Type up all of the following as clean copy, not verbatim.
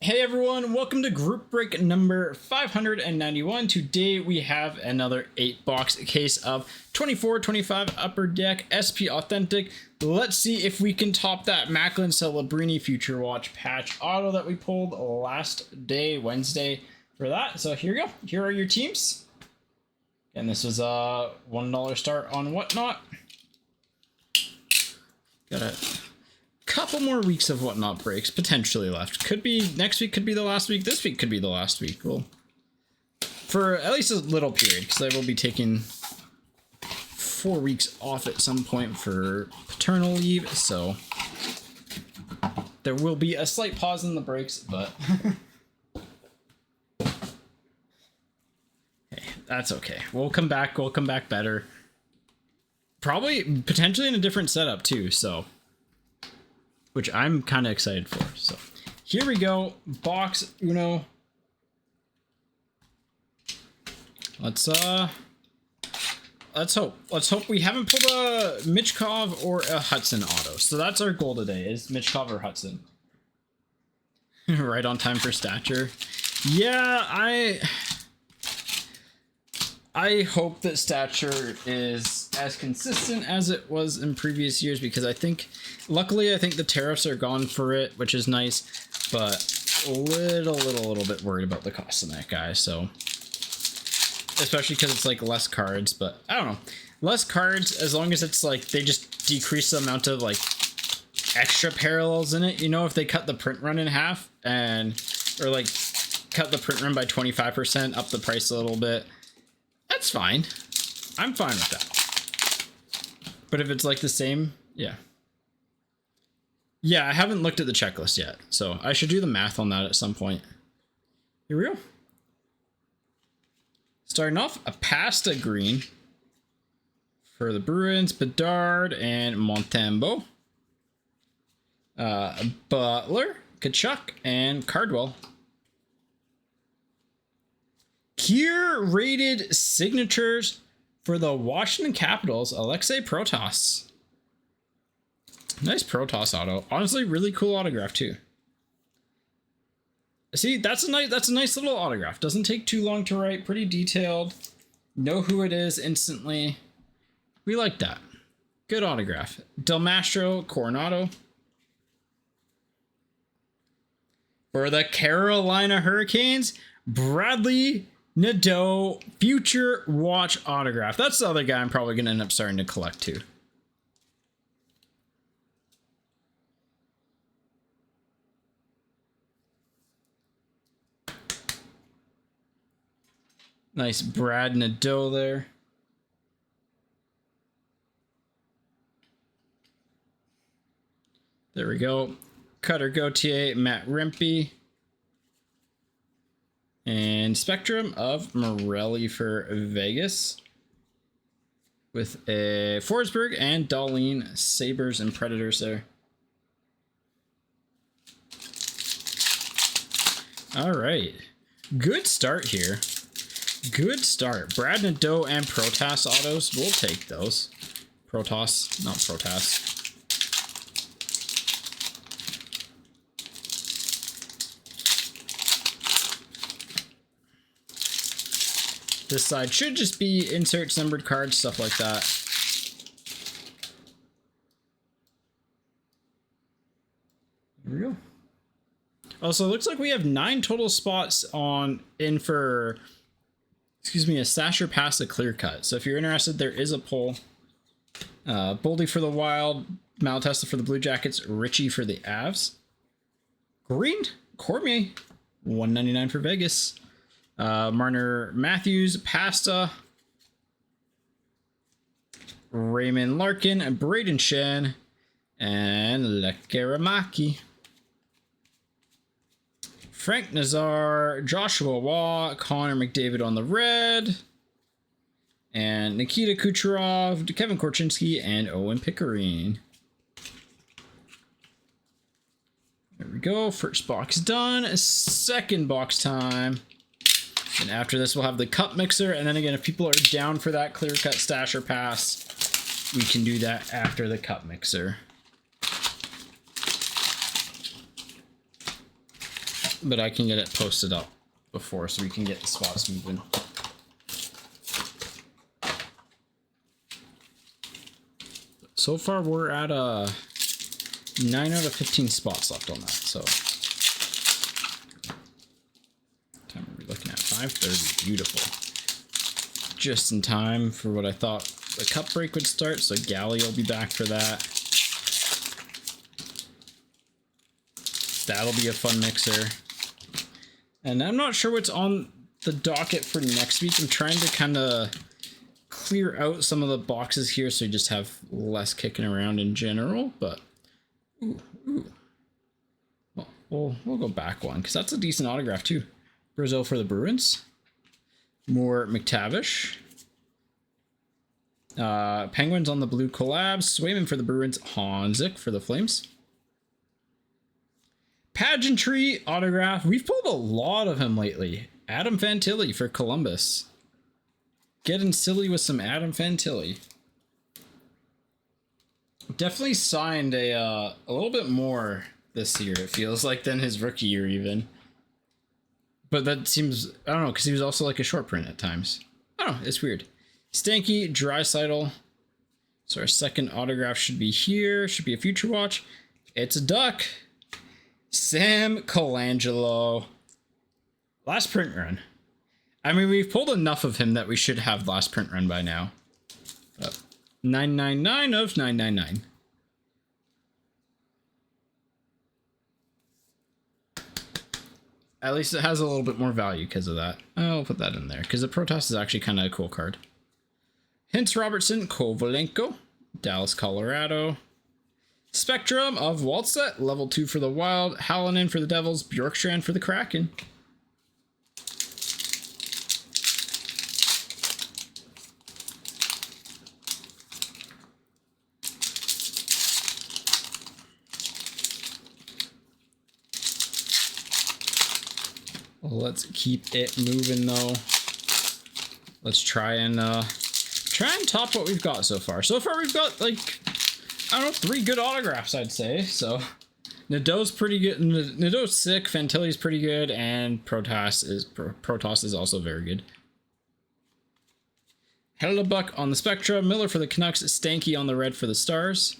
Hey everyone, welcome to group break number 591. Today we have another 8-box case of 24-25 Upper Deck SP Authentic. Let's see if we can top that Macklin Celebrini Future Watch patch auto that we pulled last day, Wednesday, for that. So here we go. Here are your teams. And this was a $1 start on Whatnot. Got it. Couple more weeks of Whatnot breaks potentially left. Could be next week, could be the last week, this week could be the last week. Well, for at least a little period, because I will be taking 4 weeks off at some point for paternal leave, so there will be a slight pause in the breaks, but hey, that's okay. We'll come back better. Probably potentially in a different setup too, so which I'm kind of excited for. So here we go, box uno. Let's hope we haven't pulled a Michkov or a Hudson auto. So that's our goal today, is Michkov or Hudson. Right on time for stature. Yeah, I hope that stature is as consistent as it was in previous years, because luckily I think the tariffs are gone for it, which is nice, but a little bit worried about the cost of that guy. So especially because it's like less cards, but I don't know, less cards as long as it's like they just decrease the amount of like extra parallels in it. You know, if they cut the print run in half or like cut the print run by 25%, up the price a little bit, that's fine. I'm fine with that. But if it's like the same, yeah. Yeah, I haven't looked at the checklist yet, so I should do the math on that at some point. Here we go. Starting off, a pasta green for the Bruins, Bedard, and Montembeault. Butler, Kachuk, and Cardwell. Curated signatures for the Washington Capitals, Alexei Protas. Nice Protas auto. Honestly, really cool autograph too. See, that's a nice little autograph. Doesn't take too long to write. Pretty detailed. Know who it is instantly. We like that. Good autograph. Del Mastro Coronado. For the Carolina Hurricanes, Bradley Nadeau Future Watch autograph. That's the other guy I'm probably going to end up starting to collect too. Nice Brad Nadeau there. There we go. Cutter Gauthier, Matt Rempe. And Spectrum of Morelli for Vegas. With a Forsberg and Darlene Sabres and Predators there. All right. Good start here. Good start. Brad Nadeau and Protas autos. We'll take those. Protas, not Protas. This side should just be inserts, numbered cards, stuff like that. Here we go. Also, it looks like we have 9 total spots for a Stasher Pass, a clear cut. So if you're interested, there is a poll. Boldy for the Wild, Malatesta for the Blue Jackets, Richie for the Avs. Green, Cormier, $1.99 for Vegas. Marner Matthews, Pasta, Raymond Larkin, Braden Shen, and Lekaramaki. Frank Nazar, Joshua Waugh, Connor McDavid on the red, and Nikita Kucherov, Kevin Korchinski, and Owen Pickering. There we go. First box done. Second box time. And after this, we'll have the cup mixer. And then again, if people are down for that clear cut Stasher Pass, we can do that after the cup mixer. but I can get it posted up before so we can get the spots moving. So far, we're at 9 out of 15 spots left on that. So, what time are we looking at? 5:30. Beautiful. Just in time for what I thought the cup break would start. So Galley will be back for that. That'll be a fun mixer. And I'm not sure what's on the docket for next week. I'm trying to kind of clear out some of the boxes here so you just have less kicking around in general, but well, we'll go back one because that's a decent autograph too. Brazil for the Bruins. More McTavish. Penguins on the blue collabs. Swayman for the Bruins. Honzik for the Flames. Pageantry autograph. We've pulled a lot of him lately. Adam Fantilli for Columbus. Getting silly with some Adam Fantilli. Definitely signed a little bit more this year, it feels like, than his rookie year even. But that seems, I don't know, because he was also like a short print at times. I don't know, it's weird. Stanky, Draisaitl. So our second autograph should be here. Should be a Future Watch. It's a duck. Sam Colangelo. Last print run. I mean, we've pulled enough of him that we should have last print run by now. 999 of 999. At least it has a little bit more value because of that. I'll put that in there because the Protoss is actually kind of a cool card. Hintz Robertson, Kovalenko, Dallas, Colorado. Spectrum of Waltset, level 2 for the Wild, Hallinan for the Devils, Bjorkstrand for the Kraken. Let's keep it moving though. Let's try and top what we've got so far. So far we've got like, I don't know, 3 good autographs I'd say. So Nadeau's pretty good. Nadeau's sick. Fantilli's pretty good, and Protoss is also very good. Hellebuck on the Spectra, Miller for the Canucks, Stanky on the red for the Stars.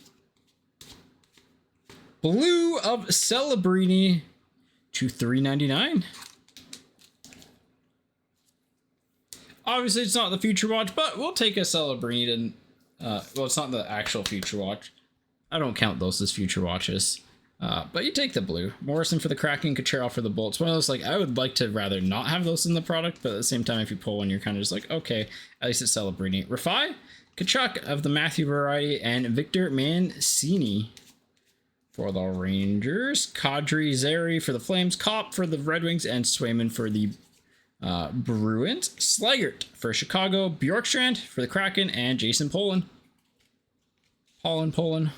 Blue of Celebrini to $3.99. Obviously, it's not the Future Watch, but we'll take a Celebrini and well, it's not the actual Future Watch. I don't count those as Future Watches. But you take the blue. Morrison for the Kraken, Kucherov for the Bolts. One of those, like, I would like to rather not have those in the product, but at the same time, if you pull one, you're kind of just like, okay, at least it's Celebrini. Rafai, Kachuk of the Matthew variety, and Victor Mancini for the Rangers. Kadri Zeri for the Flames, Kopp for the Red Wings, and Swayman for the Bruins. Slaggert for Chicago, Bjorkstrand for the Kraken, and Jason Poland. Poland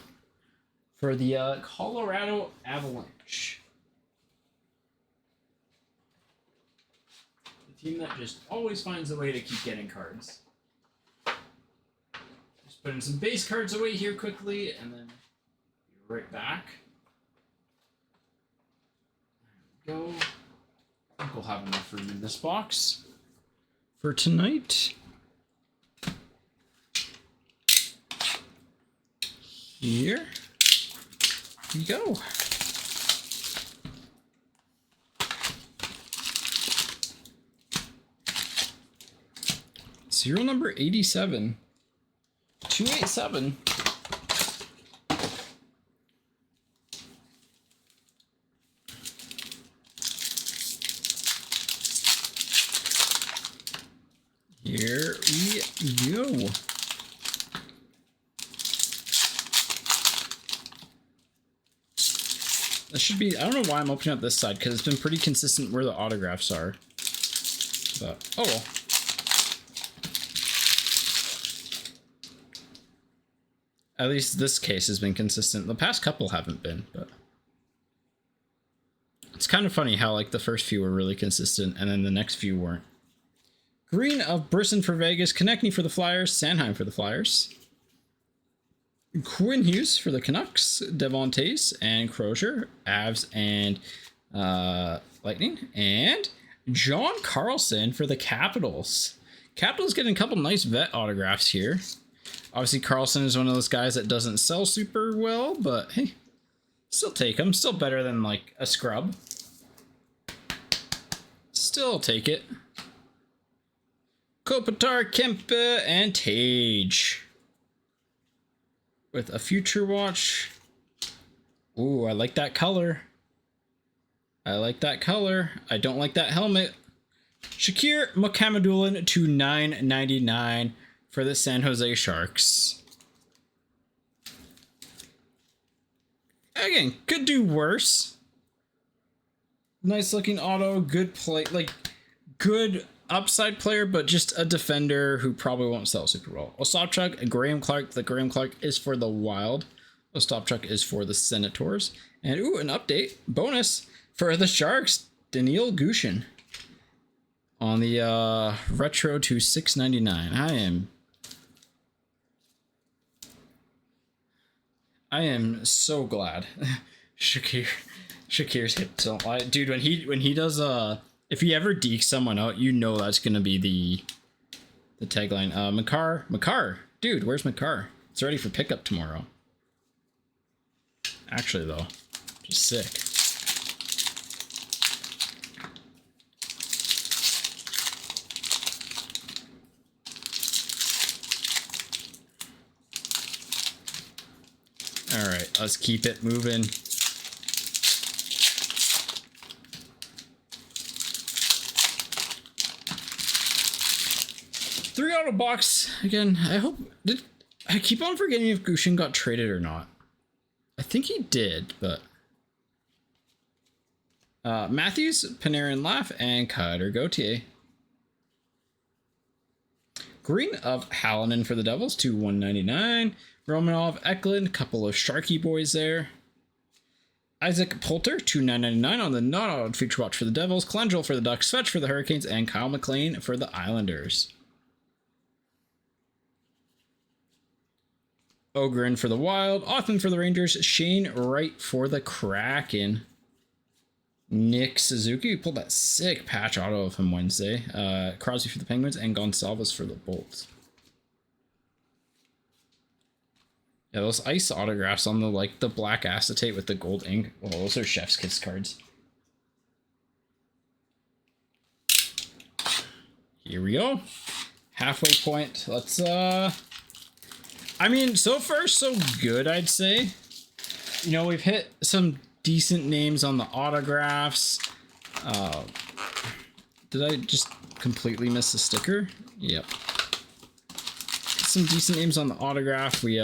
for the Colorado Avalanche. The team that just always finds a way to keep getting cards. Just putting some base cards away here quickly, and then be right back. There we go. I think we'll have enough room in this box for tonight. Here we go. Serial number 87. 287. Here we go. That should be, I don't know why I'm opening up this side, because it's been pretty consistent where the autographs are. But, oh well. At least this case has been consistent. The past couple haven't been, but it's kind of funny how like the first few were really consistent and then the next few weren't. Green of Brisson for Vegas, Konechny for the Flyers, Sanheim for the Flyers. Quinn Hughes for the Canucks, Devon Tace and Crozier, Avs and Lightning, and John Carlson for the Capitals. Capitals getting a couple nice vet autographs here. Obviously, Carlson is one of those guys that doesn't sell super well, but hey, still take him. Still better than like a scrub. Still take it. Kopitar, Kempe, and Tage. With a Future Watch. Ooh, I like that color. I like that color. I don't like that helmet. Shakir Mukhamadullin to $9.99 for the San Jose Sharks. Again, could do worse. Nice looking auto, good play, like good upside player, but just a defender who probably won't sell super well. Ostapchuk, Graham Clark. The Graham Clark is for the Wild. Ostapchuk is for the Senators. And ooh, an update bonus for the Sharks, Daniil Gushin on the retro to $6.99. I am so glad Shakir's hips don't lie, dude. When he does if he ever dekes someone out, you know that's gonna be the tagline. Makar, dude, where's Makar? It's ready for pickup tomorrow. Actually, though, just sick. All right, let's keep it moving. Three auto box again. I keep on forgetting if Gushin got traded or not. I think he did, but Matthews, Panarin, Laugh, and Cutter Gauthier. Green of Hallinan for the Devils to $1.99. Romanov, Eklund, couple of Sharky boys there. Isaac Poulter to $9.99 on the not-auto Future Watch for the Devils. Colangelo for the Ducks, Fetch for the Hurricanes, and Kyle McLean for the Islanders. Ogren for the Wild, Othman for the Rangers, Shane Wright for the Kraken. Nick Suzuki pulled that sick patch auto of him Wednesday. Crosby for the Penguins, and Gonsalves for the Bolts. Yeah, those ice autographs on the black acetate with the gold ink. Well, those are Chef's Kiss cards. Here we go. Halfway point. Let's I mean, so far so good, I'd say. You know, we've hit some decent names on the autographs. Did I just completely miss a sticker? Yep. Some decent names on the autograph. We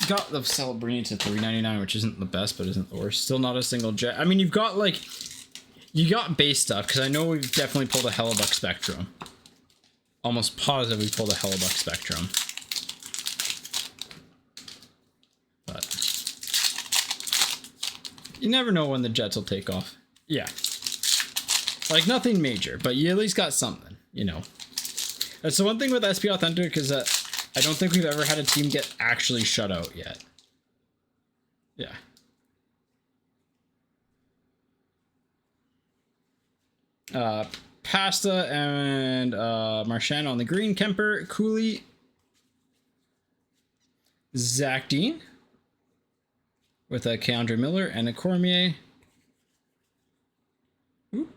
got the Celebrini to $3.99, which isn't the best, but isn't the worst. Still not a single jet. I mean, you got base stuff, because I know we've definitely pulled a Hellebuck Spectrum. Almost positive we pulled a Hellebuck Spectrum. But you never know when the Jets will take off. Yeah. Like, nothing major, but you at least got something, you know. That's the one thing with SP Authentic is that I don't think we've ever had a team get actually shut out yet. Yeah. Pasta and Marchand on the green. Kemper, Cooley, Zach Dean with a Keandre Miller and a Cormier. Ooh.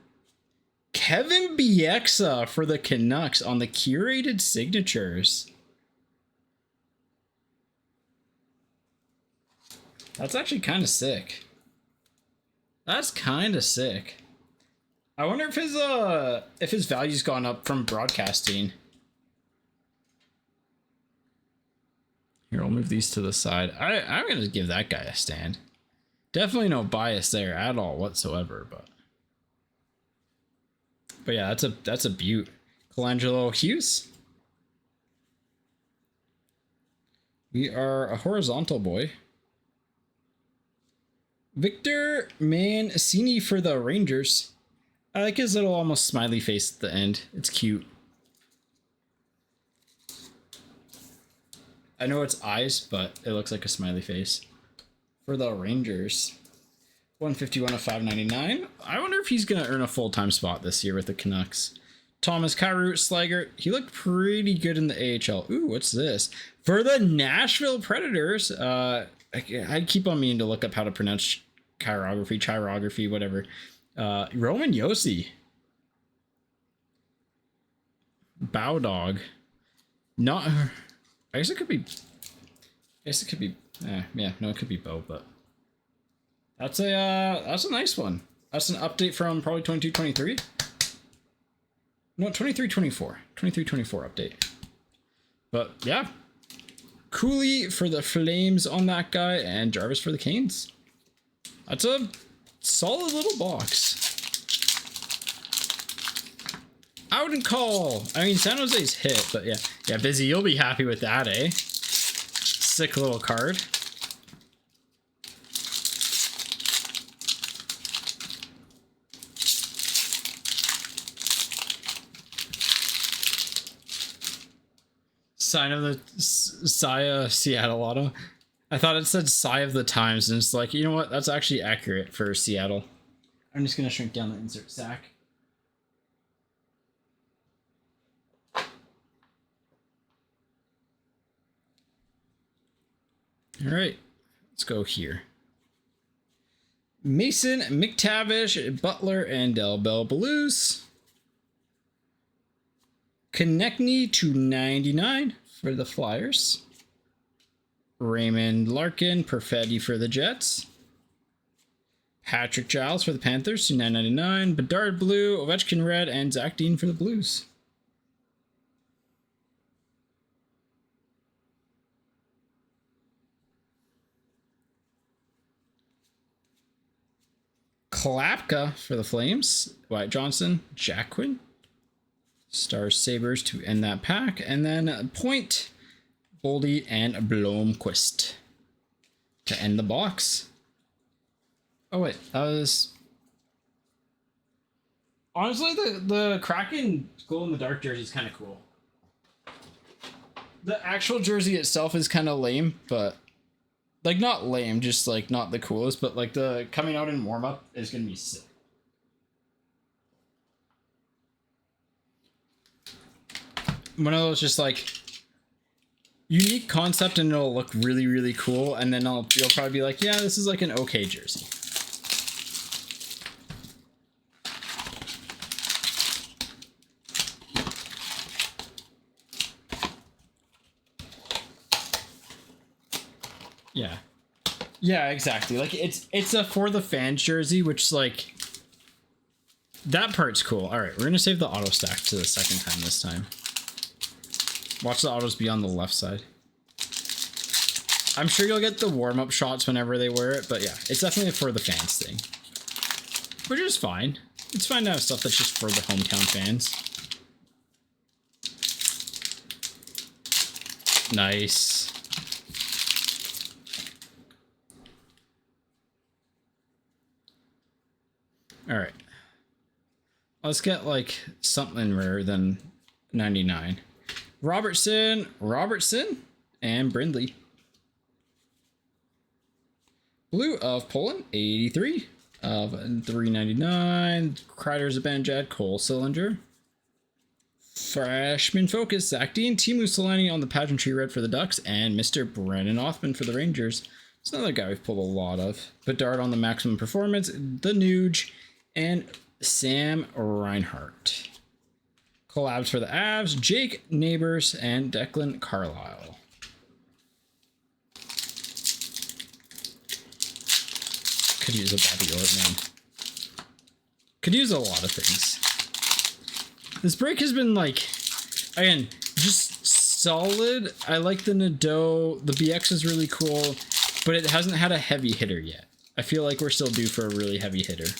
Kevin Bieksa for the Canucks on the curated signatures. That's actually kind of sick. That's kind of sick. I wonder if his value's gone up from broadcasting. Here, I'll move these to the side. I'm gonna give that guy a stand. Definitely no bias there at all whatsoever, but yeah, that's a beaut. Colangelo Hughes. We are a horizontal boy. Victor Mancini for the Rangers. I like his little almost smiley face at the end. It's cute. I know it's eyes, but it looks like a smiley face. for the Rangers. 151 of 599. I wonder if he's going to earn a full-time spot this year with the Canucks. Thomas Kyrou Slager. He looked pretty good in the AHL. Ooh, what's this? For the Nashville Predators. I keep on meaning to look up how to pronounce chirography, whatever. Roman Josi. Bow Dog. Not. I guess it could be. Yeah, no, it could be Bo, but that's a nice one. That's an update from probably 22-23. No, 23-24. 23-24 update. But yeah. Cooley for the Flames on that guy, and Jarvis for the Canes. That's a solid little box. I wouldn't call. I mean, San Jose's hit, but yeah. Yeah, Busy, you'll be happy with that, eh? Sick little card. Sign of the Sia Seattle auto. I thought it said Sigh of the Times, and it's like, you know what? That's actually accurate for Seattle. I'm just going to shrink down the insert sack. All right, let's go here. Mason McTavish, Butler, and Del Bell Blues. Konechny /99 for the Flyers. Raymond Larkin, Perfetti for the Jets. Patrick Giles for the Panthers /999. Bedard Blue, Ovechkin Red, and Zach Dean for the Blues. Klapka for the Flames. Wyatt Johnson, Jack Quinn. Stars Sabres to end that pack. And then Point, Boldy, and Blomqvist to end the box. Oh wait, that was... Honestly, the Kraken glow-in-the-dark jersey is kind of cool. The actual jersey itself is kind of lame, but... Like, not lame, just, like, not the coolest, but, like, the coming out in warm-up is going to be sick. One of those just, like, unique concept, and it'll look really, really cool, and then you'll probably be like, yeah, this is, like, an okay jersey. Yeah. Yeah, exactly. Like, it's a for the fans jersey, which, like, that part's cool. All right, we're going to save the auto stack to the second time this time. Watch the autos be on the left side. I'm sure you'll get the warm-up shots whenever they wear it, but yeah, it's definitely a for the fans thing. Which is fine. It's fine to have stuff that's just for the hometown fans. Nice. All right. Let's get like something rarer than 99. Robertson, and Brindley. Blue of Poland, 83 of 399. Kreider's a Banjad, Cole Sillinger. Freshman focus, Zach Dean, Timu Solani on the pageantry red for the Ducks, and Mr. Brennan Othman for the Rangers. It's another guy we've pulled a lot of. Bedard on the maximum performance, the Nuge, and Sam Reinhart. Collabs for the Avs, Jake Neighbors, and Declan Carlisle. Could use a Bobby Orr, man. Could use a lot of things. This break has been, like, again, just solid. I like the Nadeau. The BX is really cool, but it hasn't had a heavy hitter yet. I feel like we're still due for a really heavy hitter.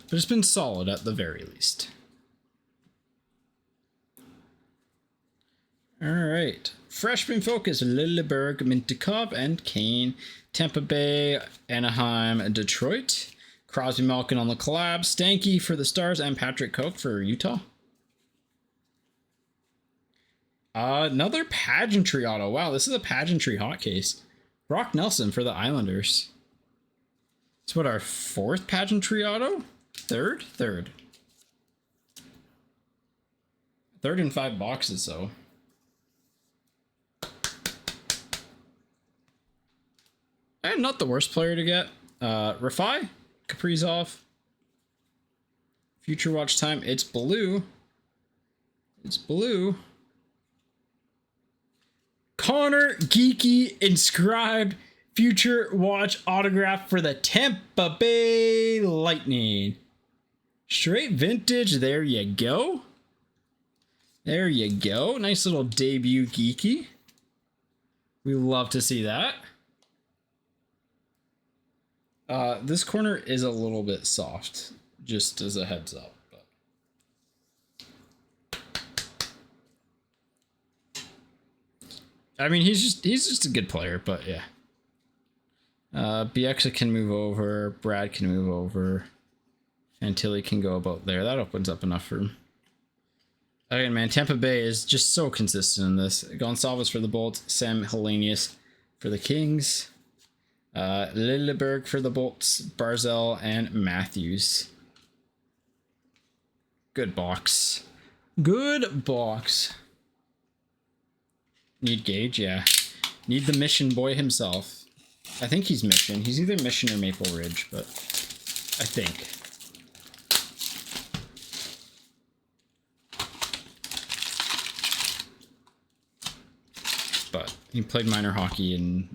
But it's been solid at the very least. All right. Freshman focus, Lilleberg, Mintikov, and Kane. Tampa Bay, Anaheim, Detroit. Crosby Malkin on the collab. Stanky for the Stars, and Patrick Koch for Utah. Another pageantry auto. Wow, this is a pageantry hot case. Brock Nelson for the Islanders. It's what, our 4th pageantry auto? Third in 5 boxes, though. And not the worst player to get. Rafai, Kaprizov. Future watch time. It's blue. It's blue. Connor Geeky inscribed future watch autograph for the Tampa Bay Lightning. Straight vintage. There you go. There you go. Nice little debut Geeky. We love to see that. This corner is a little bit soft, just as a heads up. I mean, he's just a good player, but yeah. Bieksa can move over. Brad can move over. Fantilli can go about there. That opens up enough room. Again, man, Tampa Bay is just so consistent in this. Gonçalves for the Bolts. Sam Hellenius for the Kings. Lilleberg for the Bolts. Barzell and Matthews. Good box. Good box. Need Gage, yeah. Need the Mission boy himself. I think he's Mission. He's either Mission or Maple Ridge, but I think. But he played minor hockey and...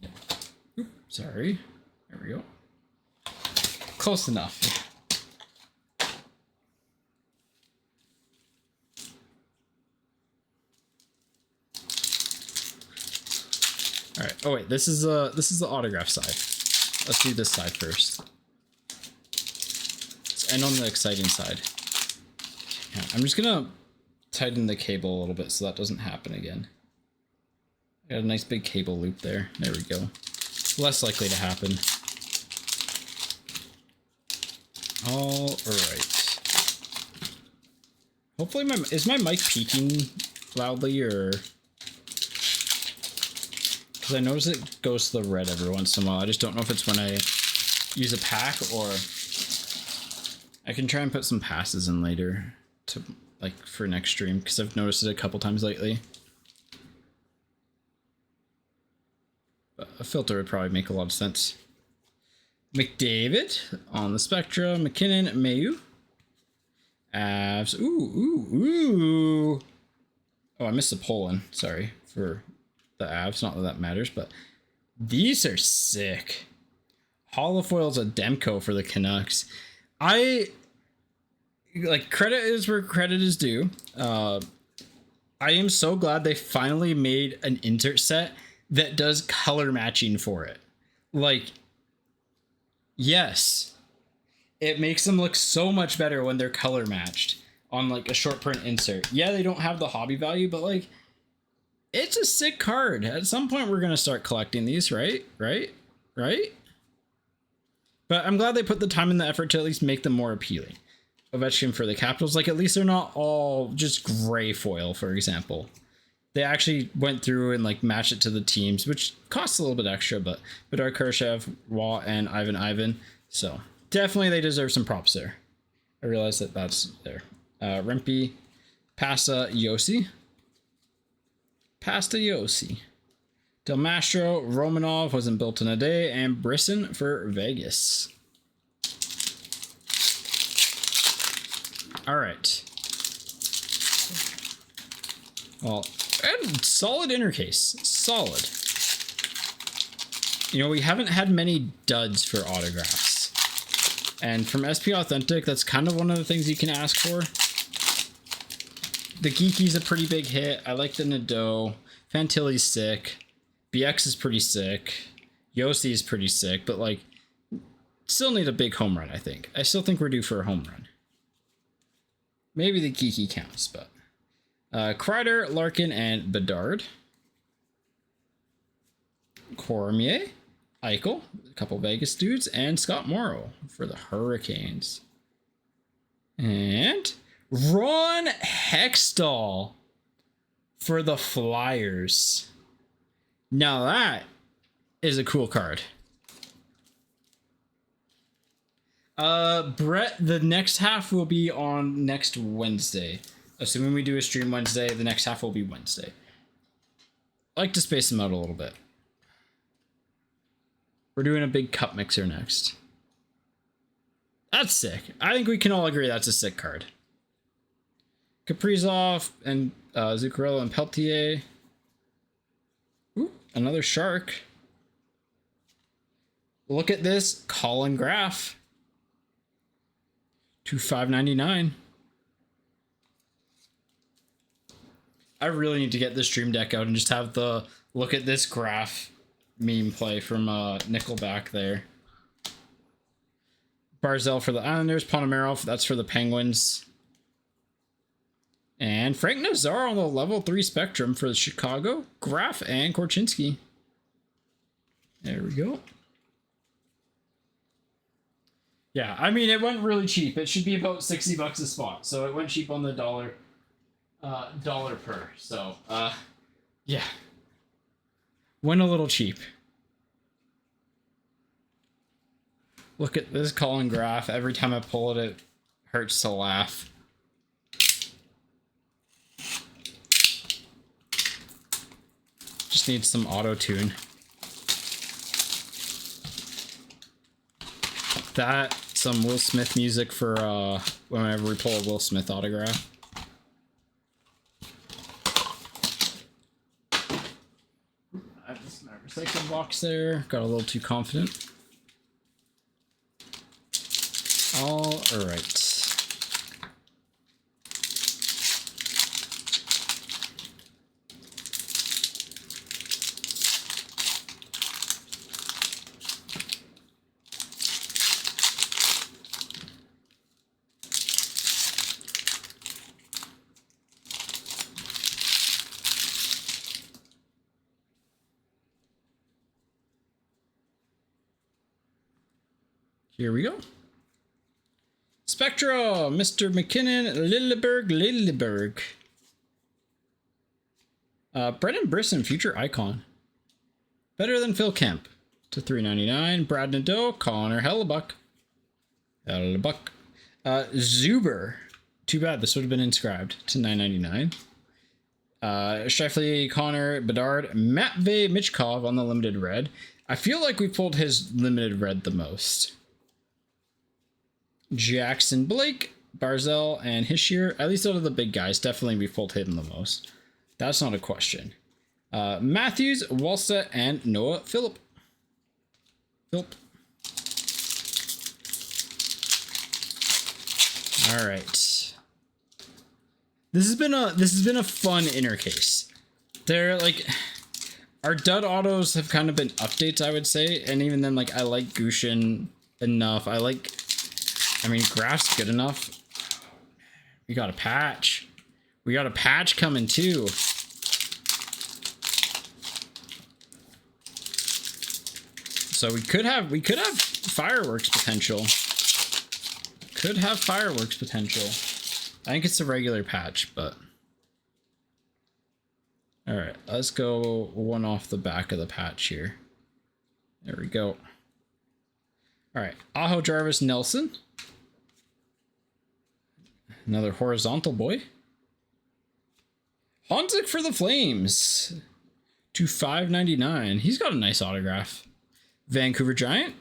Yeah. Oops, sorry. There we go. Close enough. All right. Oh wait, this is the autograph side. Let's do this side first. Let's end on the exciting side. Yeah, I'm just gonna tighten the cable a little bit so that doesn't happen again. Got a nice big cable loop there. There we go. Less likely to happen. All right. Hopefully is my mic peaking loudly, or... Because I notice it goes to the red every once in a while. I just don't know if it's when I use a pack, or I can try and put some passes in later to, like, for next stream, because I've noticed it a couple times lately. But a filter would probably make a lot of sense. McDavid on the Spectra. McKinnon, Mayu. Avs. Ooh. Oh, I missed the Poland. Sorry for the Avs. Not that that matters, but these are sick. Holofoil's a Demko for the Canucks. Credit is where credit is due. I am so glad they finally made an insert set that does color matching for it. Like, yes, it makes them look so much better when they're color matched on like a short print insert. Yeah, they don't have the hobby value, but like, it's a sick card. At some point, we're gonna start collecting these, right? But I'm glad they put the time and the effort to at least make them more appealing. Ovechkin for the Capitals, like, at least they're not all just gray foil, for example. They actually went through and like matched it to the teams, which costs a little bit extra, but Bedard, Khrushchev, Waugh, and Ivan. So definitely they deserve some props there. I realize that that's there. Rempe, Pasta, Yossi. Del Mastro, Romanov wasn't built in a day, and Brisson for Vegas. All right. Well, and solid inner case. Solid. You know, we haven't had many duds for autographs. And from SP Authentic, that's kind of one of the things you can ask for. The Geeky's a pretty big hit. I like the Nadeau. Fantilli's sick. BX is pretty sick. Yossi is pretty sick, but like, still need a big home run, I think. I still think we're due for a home run. Maybe the Geeky counts, but... Kreider, Larkin, and Bedard. Cormier, Eichel, a couple Vegas dudes, and Scott Morrow for the Hurricanes. And Ron Hextall for the Flyers. Now that is a cool card. Brett, the next half will be on next Wednesday. Assuming we do a stream Wednesday, the next half will be Wednesday. I like to space them out a little bit. We're doing a big cup mixer next. That's sick. I think we can all agree that's a sick card. Kaprizov and Zuccarello and Peltier. Ooh, another shark. Look at this Colin Graff. To $5.99. I really need to get this Stream Deck out and just have the look at this graph meme play from Nickelback there. Barzell for the Islanders, Ponomarev, that's for the Penguins. And Frank Nazar on the level 3 spectrum for the Chicago, Graf and Korchinski. There we go. Yeah, I mean, it went really cheap. It should be about $60 a spot, so it went cheap on the dollar per. So, yeah. Went a little cheap. Look at this Colin Graff. Every time I pull it, it hurts to laugh. Just needs some auto-tune. That, some Will Smith music for whenever we pull a Will Smith autograph. I have this recycle box there. Got a little too confident. All right. Here we go. Spectra, Mr. McKinnon, Lilleberg. Brendan Brisson, future icon. Better than Phil Kemp to $3.99. Brad Nadeau, Connor Hellebuck. Zuber. Too bad this would have been inscribed to $9.99. Shifley, Connor, Bedard, Matvey Michkov on the limited red. I feel like we pulled his limited red the most. Jackson Blake, Barzell, and Hischier. At least out of the big guys, definitely we pulled him the most. That's not a question. Matthews, Wallstedt, and Noah Phillip. All right. This has been a fun intercase. They're like our dud autos have kind of been updates, I would say, and even then, like I like Gushin enough. I mean, Graph's good enough. We got a patch. We got a patch coming too. So we could have fireworks potential. Could have fireworks potential. I think it's a regular patch, but all right, let's go one off the back of the patch here. There we go. All right, Aho, Jarvis, Nelson. Another horizontal boy. Honzik for the Flames to $5.99. He's got a nice autograph. Vancouver Giant.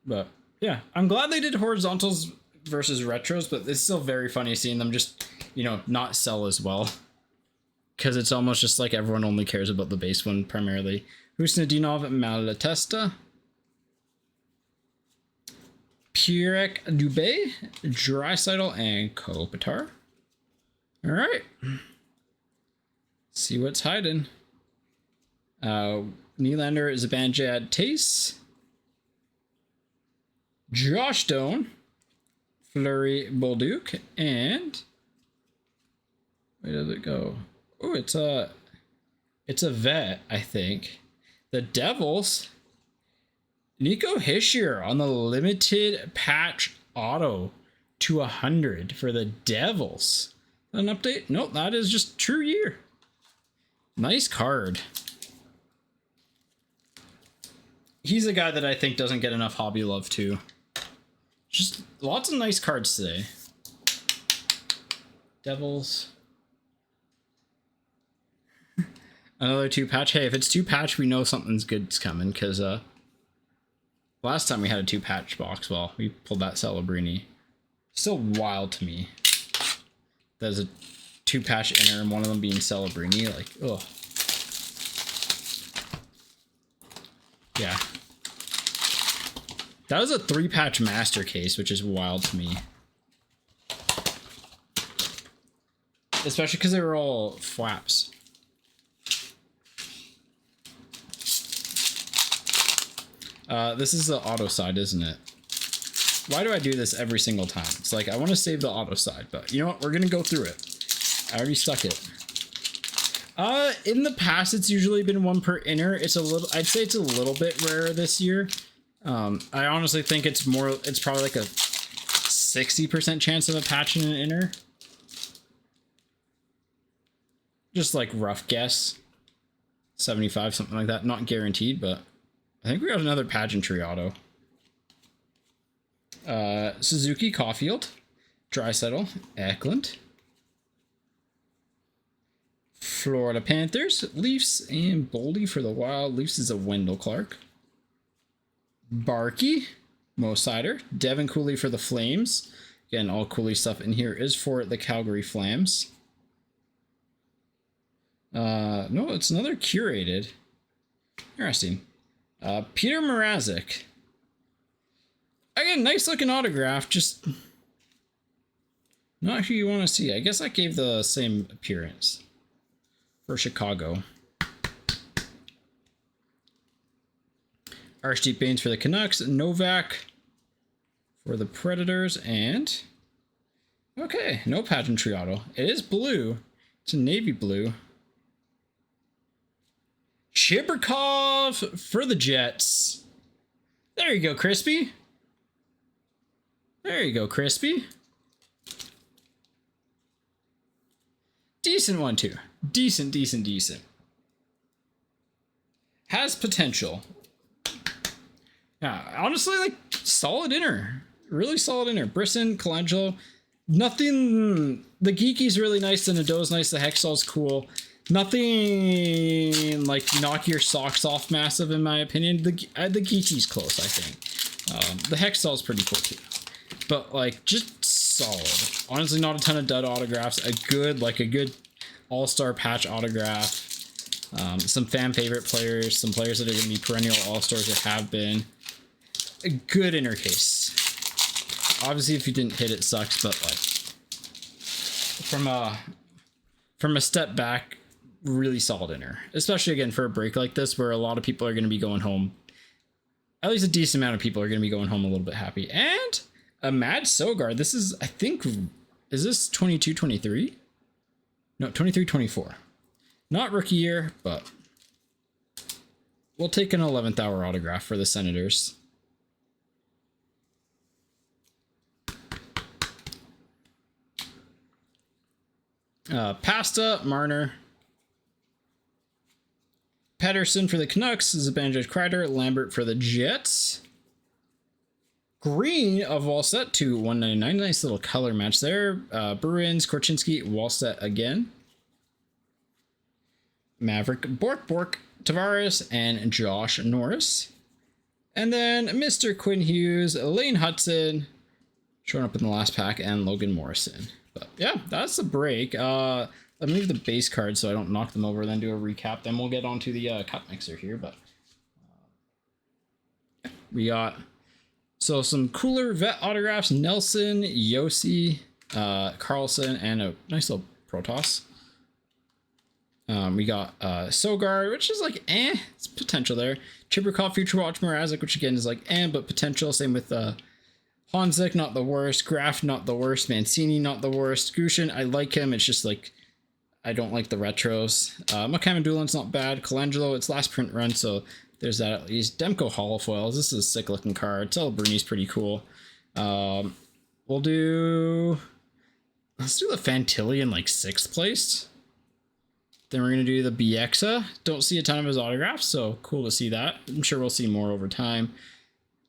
But yeah, I'm glad they did horizontals versus retros, but it's still very funny seeing them just, you know, not sell as well. Because it's almost just like everyone only cares about the base one primarily. Husnudinov, Malatesta. Pierre Dubé, Draisaitl, and Kopitar. All right. See what's hiding. Nylander, Zibanejad, Tace. Josh Stone, Fleury, Bolduc, and where does it go? Oh, it's a vet, I think. The Devils. Nico Hischier on the limited patch auto to 100 for the Devils. an update? Nope, that is just true year. Nice card. He's a guy that I think doesn't get enough hobby love too. Just lots of nice cards today. Devils. Another 2-patch. Hey, if it's 2-patch, we know something's good's coming, because last time we had a 2-patch box, well, we pulled that Celebrini. Still wild to me. There's a 2-patch inner and one of them being Celebrini. Like, ugh. Yeah. That was a 3-patch master case, which is wild to me. Especially because they were all flaps. This is the auto side, isn't it? Why do I do this every single time? It's like, I want to save the auto side, but you know what? We're going to go through it. I already stuck it. In the past, it's usually been 1 per inner. It's a little, I'd say it's a little bit rarer this year. I honestly think it's probably like a 60% chance of a patch in an inner. Just like rough guess. 75, something like that. Not guaranteed, but I think we got another pageantry auto. Suzuki, Caulfield, Draisaitl, Eklund, Florida Panthers, Leafs, and Boldy for the Wild. Leafs is a Wendell Clark. Barkey, Mo Sider, Devin Cooley for the Flames. Again, all Cooley stuff in here is for the Calgary Flames. No, it's another curated. Interesting. Peter Mrazek. Again, nice looking autograph, just not who you want to see. I guess that gave the same appearance for Chicago. Archdeep Baines for the Canucks, Novak for the Predators, and okay, no pageantry auto. It is blue. It's a navy blue. Chibrikov for the Jets. There you go, Crispy. There you go, Crispy. Decent one, too. Decent, decent, decent. Has potential. Yeah, honestly, like, solid inner. Really solid inner. Brisson, Colangelo. Nothing... The Geeky's really nice. The Nadeau's nice. The Hextall's cool. Nothing, like, knock your socks off massive, in my opinion. The Geeky's close, I think. The Hextall's pretty cool, too. But, like, just solid. Honestly, not a ton of dud autographs. A good all-star patch autograph. Some fan favorite players. Some players that are going to be perennial all-stars or have been. A good inner case. Obviously, if you didn't hit, it sucks. But, like, from a step back, really solid inner. Especially, again, for a break like this where a lot of people are going to be going home. At least a decent amount of people are going to be going home a little bit happy. And... a Mad Sogard. This is, I think, is this 22-23? No, 23-24. Not rookie year, but we'll take an 11th hour autograph for the Senators. Pasta, Marner. Pedersen for the Canucks. Zibanejad, Kreider. Lambert for the Jets. Green of Wallstedt to 199. Nice little color match there. Bruins, Korchinski, Wallstedt again. Maverick, Bork, Tavares, and Josh Norris. And then Mr. Quinn Hughes, Lane Hudson, showing up in the last pack, and Logan Morrison. But yeah, that's the break. Let me move the base cards so I don't knock them over, then do a recap. Then we'll get on to the cup mixer here. But we got... so some cooler vet autographs, Nelson, Yossi, Carlson, and a nice little Protoss. We got Sogard, which is like, it's potential there. Chibrikov, Future Watch, Mrazek, which again is like, but potential. Same with Honzek, not the worst. Graf, not the worst. Mancini, not the worst. Gushin, I like him. It's just like, I don't like the retros. Makamandulin's not bad. Colangelo, it's last print run, so there's that at least. Demko holofoils. This is a sick looking card. Celebrini's pretty cool. We'll do Let's do the Fantillion like 6th place. Then we're going to do the BXA. Don't see a ton of his autographs, so cool to see that. I'm sure we'll see more over time.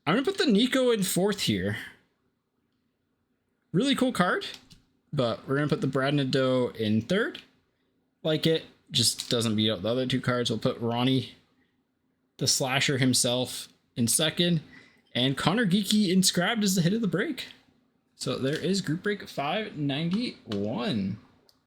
I'm going to put the Nico in 4th here. Really cool card, but we're going to put the Brad Nadeau in 3rd. Like it, just doesn't beat out the other 2 cards. We'll put Ronnie, the slasher himself, in 2nd. And Connor Geeky inscribed as the hit of the break. So there is Group Break 591.